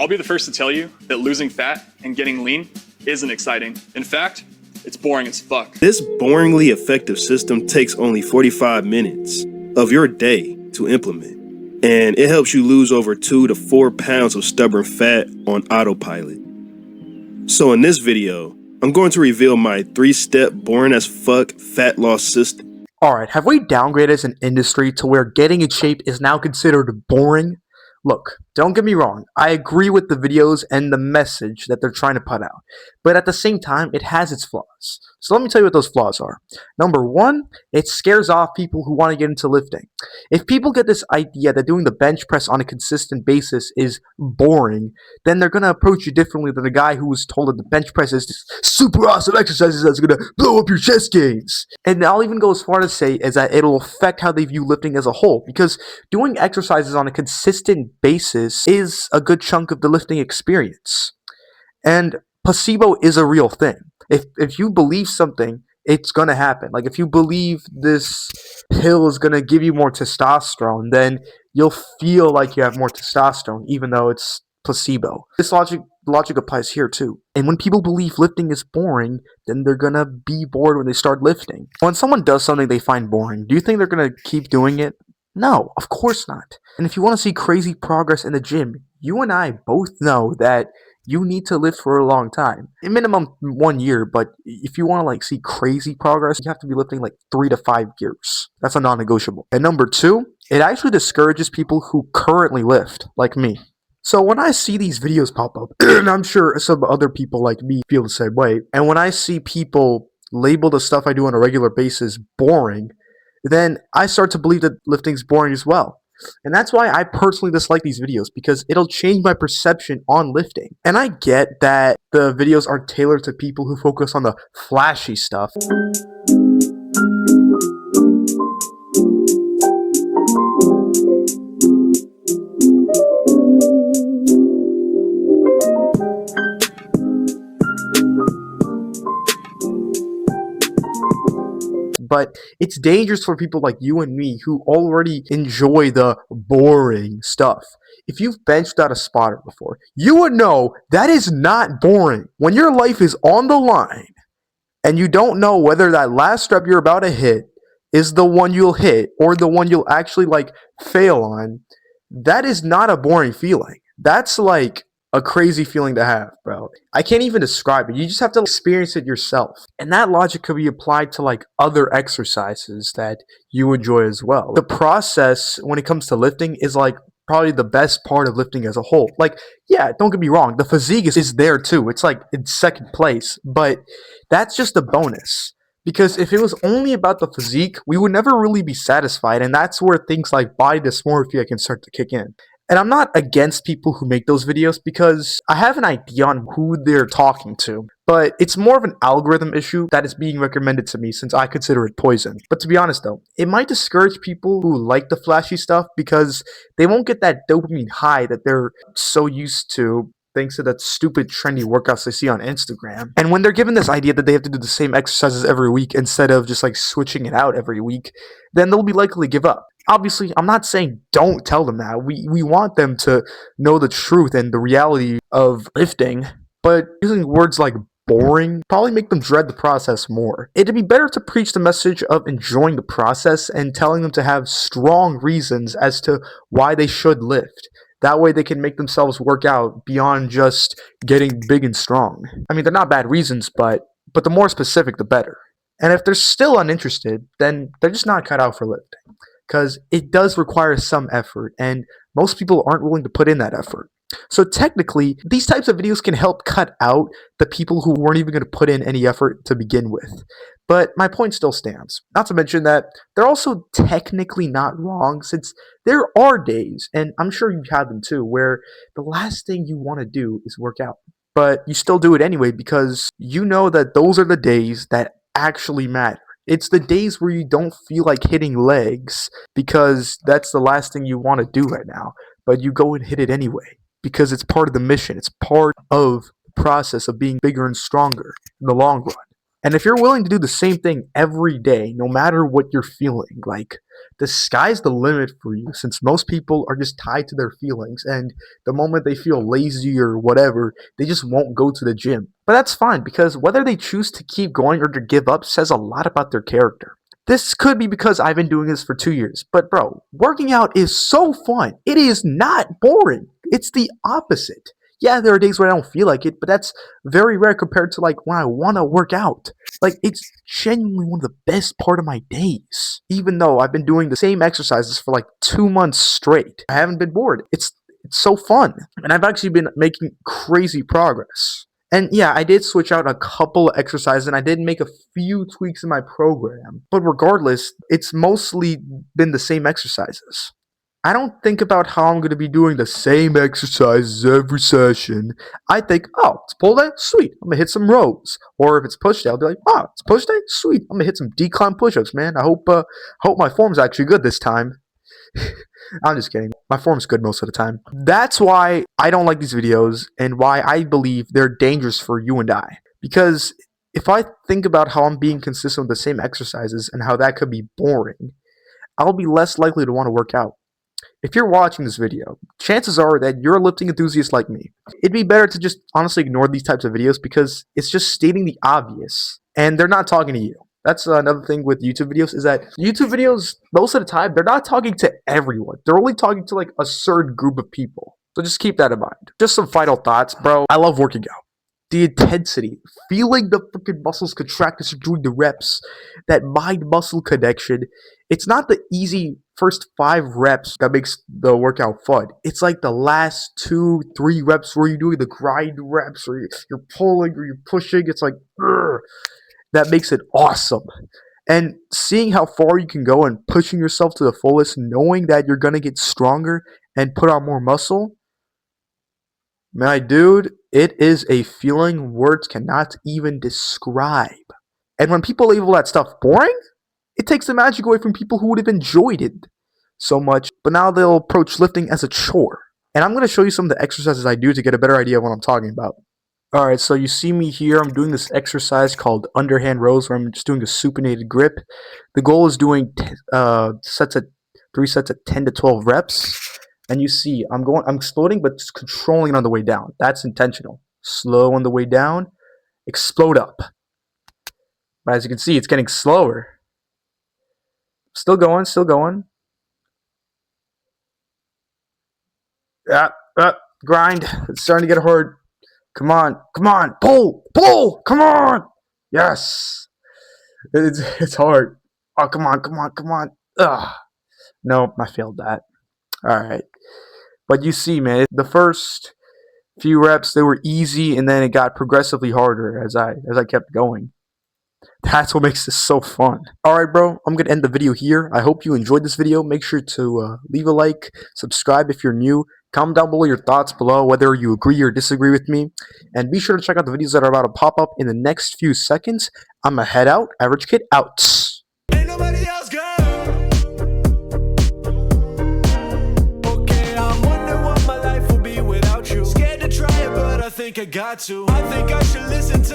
I'll be the first to tell you that losing fat and getting lean isn't exciting. In fact, it's boring as fuck. This boringly effective system takes only 45 minutes of your day to implement, and it helps you lose over 2 to 4 pounds of stubborn fat on autopilot. So in this video, I'm going to reveal my 3-step boring as fuck fat loss system. Alright, have we downgraded as an industry to where getting in shape is now considered boring? Look, don't get me wrong, I agree with the videos and the message that they're trying to put out, but at the same time, it has its flaws. So let me tell you what those flaws are. Number one, it scares off people who want to get into lifting. If people get this idea that doing the bench press on a consistent basis is boring, then they're going to approach you differently than the guy who was told that the bench press is this super awesome exercises that's going to blow up your chest gains. And I'll even go as far as say is that it'll affect how they view lifting as a whole, because doing exercises on a consistent basis is a good chunk of the lifting experience. And placebo is a real thing. If you believe something, it's going to happen. Like if you believe this pill is going to give you more testosterone, then you'll feel like you have more testosterone even though it's placebo. This logic applies here too. And when people believe lifting is boring, then they're going to be bored when they start lifting. When someone does something they find boring, do you think they're going to keep doing it? No, of course not. And if you want to see crazy progress in the gym, you and I both know that you need to lift for a long time. A minimum 1 year, but if you want to see crazy progress, you have to be lifting 3 to 5 years. That's a non-negotiable. And number two, it actually discourages people who currently lift, like me. So when I see these videos pop up, and I'm sure some other people like me feel the same way, and when I see people label the stuff I do on a regular basis boring, then I start to believe that lifting's boring as well. And that's why I personally dislike these videos, because it'll change my perception on lifting. And I get that the videos are tailored to people who focus on the flashy stuff. But it's dangerous for people like you and me who already enjoy the boring stuff. If you've benched out a spotter before, you would know that is not boring. When your life is on the line and you don't know whether that last rep you're about to hit is the one you'll hit or the one you'll actually fail on, that is not a boring feeling. That's a crazy feeling to have, bro. I can't even describe it. You just have to experience it yourself. And that logic could be applied to other exercises that you enjoy as well. The process when it comes to lifting is probably the best part of lifting as a whole. Yeah, don't get me wrong, the physique is there too. It's in second place, but that's just a bonus. Because if it was only about the physique, we would never really be satisfied, and that's where things like body dysmorphia can start to kick in. And I'm not against people who make those videos, because I have an idea on who they're talking to. But it's more of an algorithm issue that is being recommended to me, since I consider it poison. But to be honest though, it might discourage people who like the flashy stuff, because they won't get that dopamine high that they're so used to thanks to that stupid trendy workouts they see on Instagram. And when they're given this idea that they have to do the same exercises every week instead of just switching it out every week, then they'll be likely to give up. Obviously, I'm not saying don't tell them that. We want them to know the truth and the reality of lifting, but using words like boring probably make them dread the process more. It'd be better to preach the message of enjoying the process and telling them to have strong reasons as to why they should lift. That way they can make themselves work out beyond just getting big and strong. I mean, they're not bad reasons, but the more specific, the better. And if they're still uninterested, then they're just not cut out for lifting, because it does require some effort, and most people aren't willing to put in that effort. So technically, these types of videos can help cut out the people who weren't even going to put in any effort to begin with. But my point still stands. Not to mention that they're also technically not wrong, since there are days, and I'm sure you've had them too, where the last thing you want to do is work out. But you still do it anyway, because you know that those are the days that actually matter. It's the days where you don't feel like hitting legs, because that's the last thing you want to do right now, but you go and hit it anyway, because it's part of the mission. It's part of the process of being bigger and stronger in the long run. And if you're willing to do the same thing every day, no matter what you're feeling, like the sky's the limit for you, since most people are just tied to their feelings, and the moment they feel lazy or whatever, they just won't go to the gym. But that's fine, because whether they choose to keep going or to give up says a lot about their character. This could be because I've been doing this for 2 years, but bro, working out is so fun. It is not boring. It's the opposite. Yeah, there are days where I don't feel like it, but that's very rare compared to like when I want to work out. Like, it's genuinely one of the best part of my days. Even though I've been doing the same exercises for like 2 months straight, I haven't been bored. It's so fun, and I've actually been making crazy progress. And yeah, I did switch out a couple of exercises and I did make a few tweaks in my program. But regardless, it's mostly been the same exercises. I don't think about how I'm going to be doing the same exercises every session. I think, oh, it's pull day? Sweet. I'm going to hit some rows. Or if it's push day, I'll be like, oh, it's push day? Sweet. I'm going to hit some decline push-ups, man. I hope my form's actually good this time. I'm just kidding. My form's good most of the time. That's why I don't like these videos and why I believe they're dangerous for you and I. Because if I think about how I'm being consistent with the same exercises and how that could be boring, I'll be less likely to want to work out. If you're watching this video, chances are that you're a lifting enthusiast like me. It'd be better to just honestly ignore these types of videos because it's just stating the obvious and they're not talking to you. That's another thing with YouTube videos is that YouTube videos, most of the time, they're not talking to everyone. They're only talking to like a certain group of people. So just keep that in mind. Just some final thoughts, bro. I love working out. The intensity, feeling the freaking muscles contract as you're doing the reps, that mind-muscle connection. It's not the easy first 5 reps that makes the workout fun. It's like the last 2-3 reps where you're doing the grind reps, or you're pulling or you're pushing. It's like, that makes it awesome. And seeing how far you can go and pushing yourself to the fullest, knowing that you're going to get stronger and put on more muscle, my dude, it is a feeling words cannot even describe. And when people label that stuff boring, it takes the magic away from people who would have enjoyed it so much, but now they'll approach lifting as a chore. And I'm going to show you some of the exercises I do to get a better idea of what I'm talking about. Alright, so you see me here, I'm doing this exercise called underhand rows where I'm just doing a supinated grip. The goal is doing 3 sets at 10 to 12 reps. And you see, I'm exploding but just controlling it on the way down. That's intentional. Slow on the way down, explode up. But as you can see, it's getting slower. Still going, still going. Grind. It's starting to get hard. Come on, pull, come on. Yes. It's hard. Oh, come on. Ugh. Nope, I failed that. Alright. But you see, man, the first few reps, they were easy, and then it got progressively harder as I kept going. That's what makes this so fun. Alright, bro, I'm going to end the video here. I hope you enjoyed this video. Make sure to leave a like, subscribe if you're new. Comment down below your thoughts below, whether you agree or disagree with me. And be sure to check out the videos that are about to pop up in the next few seconds. I'm going to head out. Average Kid out. Ain't nobody else, girl. Okay, I wonder what my life will be without you. Scared to try it, but I think I got to. I think I should listen to